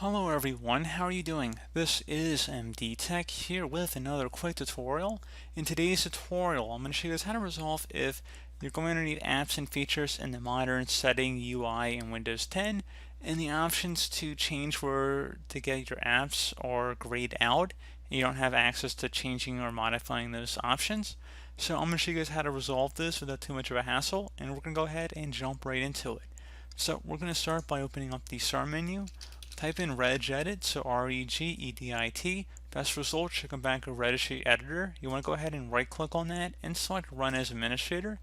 Hello everyone, how are you doing? This is MD Tech here with another quick tutorial. In today's tutorial, I'm going to show you guys how to resolve if you're going to need apps and features in the modern setting UI in Windows 10 and the options to change where to get your apps are grayed out and you don't have access to changing or modifying those options. So I'm going to show you guys how to resolve this without too much of a hassle, and we're going to go ahead and jump right into it. So we're going to start by opening up the Start menu. Type in regedit, so regedit. Best result should come back a registry editor. You want to go ahead and right click on that and select run as administrator.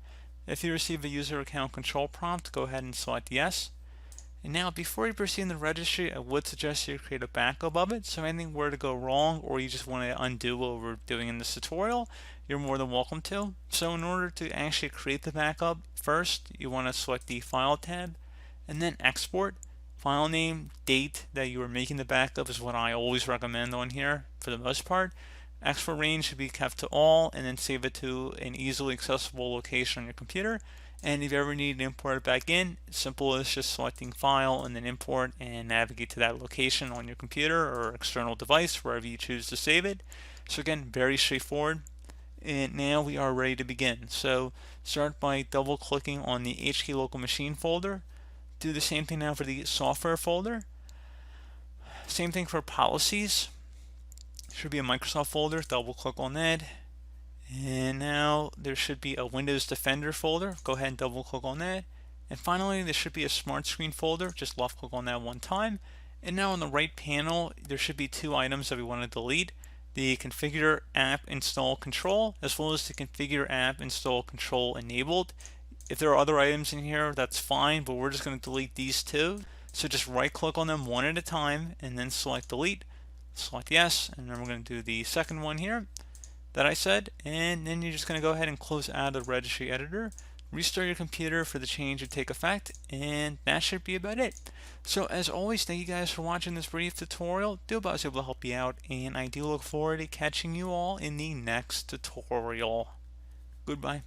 If you receive a user account control prompt, go ahead and select yes. And now before you proceed in the registry, I would suggest you create a backup of it, so anything were to go wrong or you just want to undo what we're doing in this tutorial, you're more than welcome to. So in order to actually create the backup, first you want to select the File tab and then Export. File name, date that you are making the backup is what I always recommend on here for the most part. Export range should be kept to all, and then save it to an easily accessible location on your computer. And if you ever need to import it back in, simple as just selecting File and then Import and navigate to that location on your computer or external device, wherever you choose to save it. So again, very straightforward. And now we are ready to begin. So start by double clicking on the HK local machine folder. Do the same thing now for the software folder. Same thing for policies. Should be a Microsoft folder. Double click on that. And now there should be a Windows Defender folder. Go ahead and double click on that. And finally, there should be a Smart Screen folder. Just left click on that one time. And now on the right panel, there should be two items that we want to delete. The Configure App Install Control, as well as the Configure App Install Control Enabled. If there are other items in here, that's fine, but we're just going to delete these two. So just right click on them one at a time and then select delete, select yes, and then we're going to do the second one here that I said, and then you're just going to go ahead and close out of the registry editor, restart your computer for the change to take effect, and that should be about it. So as always, thank you guys for watching this brief tutorial. Do hope I was able to help you out, and I do look forward to catching you all in the next tutorial. Goodbye.